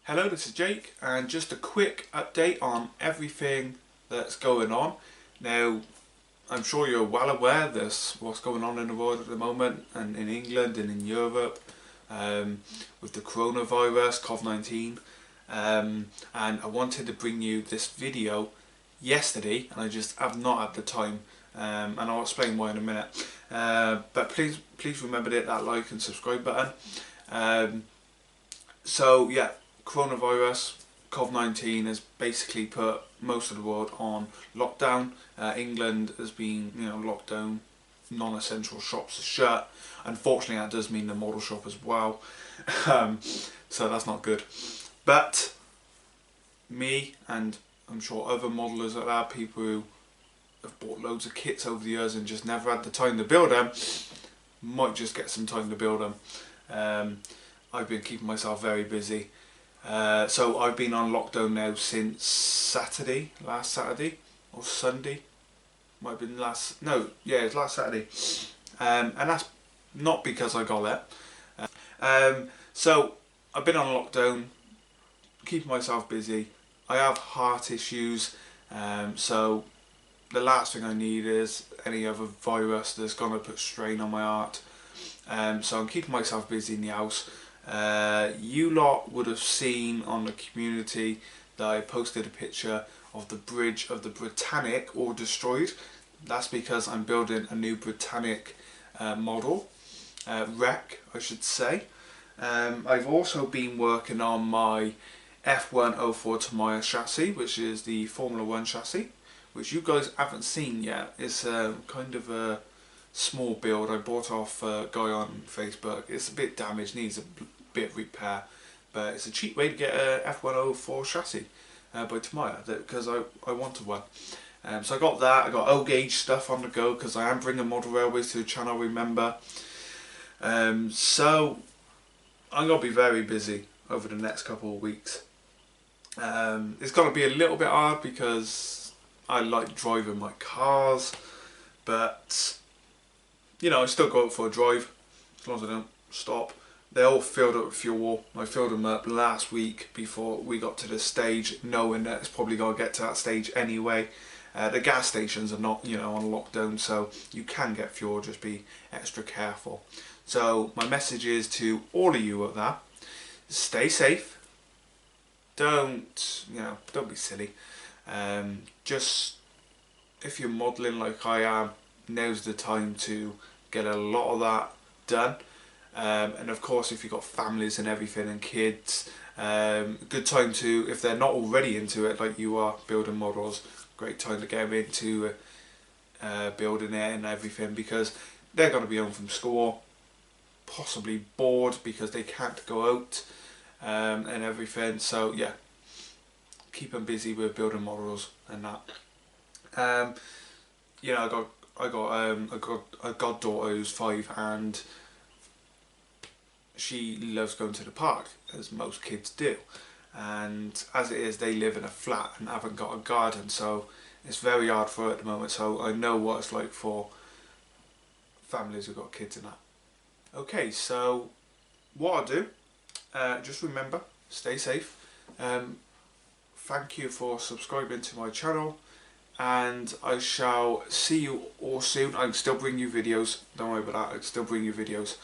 Hello, this is Jake, and just a quick update on everything that's going on. Now, I'm sure you're well aware this what's going on in the world at the moment, and in England and in Europe, with the coronavirus, COVID-19. And I wanted to bring you this video yesterday, and I just have not had the time. And I'll explain why in a minute. But please remember to hit that like and subscribe button. So yeah, coronavirus, COVID-19 has basically put most of the world on lockdown. England has been, locked down. Non-essential shops are shut. Unfortunately, that does mean the model shop as well. So that's not good. But me and I'm sure other modelers like that, people who have bought loads of kits over the years and just never had the time to build them, might just get some time to build them. I've been keeping myself very busy. So I've been on lockdown now since last Saturday or Sunday. Might have been it was last Saturday. And that's not because I got it. So I've been on lockdown, keeping myself busy. I have heart issues, so the last thing I need is any other virus that's going to put strain on my heart. So I'm keeping myself busy in the house. You lot would have seen on the community that I posted a picture of the bridge of the Britannic all destroyed. That's because I'm building a new Britannic model, wreck I should say. I've also been working on my F104 Tamiya chassis, which is the Formula 1 chassis, which you guys haven't seen yet. It's kind of a small build I bought off a guy on Facebook. It's a bit damaged, needs a bit of repair, but it's a cheap way to get a F104 chassis by Tamiya, because I wanted one. So I got that. I got O-gauge stuff on the go because I am bringing model railways to the channel, remember. So I'm going to be very busy over the next couple of weeks. It's going to be a little bit hard because I like driving my cars, but I still go out for a drive as long as I don't stop. They're all filled up with fuel. I filled them up last week before we got to this stage, knowing that it's probably going to get to that stage anyway. The gas stations are not, on lockdown, so you can get fuel, just be extra careful. So my message is to all of you out there, stay safe. Don't be silly. Just, if you're modelling like I am, now's the time to get a lot of that done. And of course, if you've got families and everything and kids, good time to, if they're not already into it like you are, building models, great time to get them into building it and everything, because they're going to be home from school, possibly bored because they can't go out and everything. So yeah, keep them busy with building models and that. I got a goddaughter who's 5, and she loves going to the park, as most kids do. And as it is, they live in a flat and haven't got a garden, so it's very hard for her at the moment. So I know what it's like for families who've got kids and that. Okay, so what I'll do, just remember, stay safe. Thank you for subscribing to my channel, and I shall see you all soon. I can still bring you videos, don't worry about that, I can still bring you videos,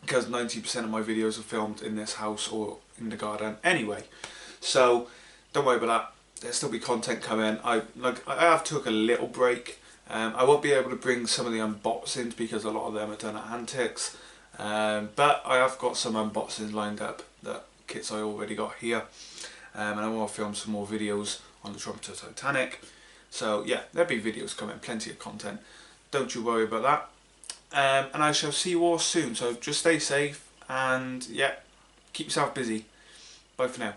because 90% of my videos are filmed in this house or in the garden anyway, so don't worry about that. There'll still be content coming. I have took a little break. I won't be able to bring some of the unboxings because a lot of them are done at Antics, but I have got some unboxings lined up, that kits I already got here. And I want to film some more videos on the Trumpeter Titanic. So yeah, there'll be videos coming, plenty of content. Don't you worry about that. And I shall see you all soon. So just stay safe and yeah, keep yourself busy. Bye for now.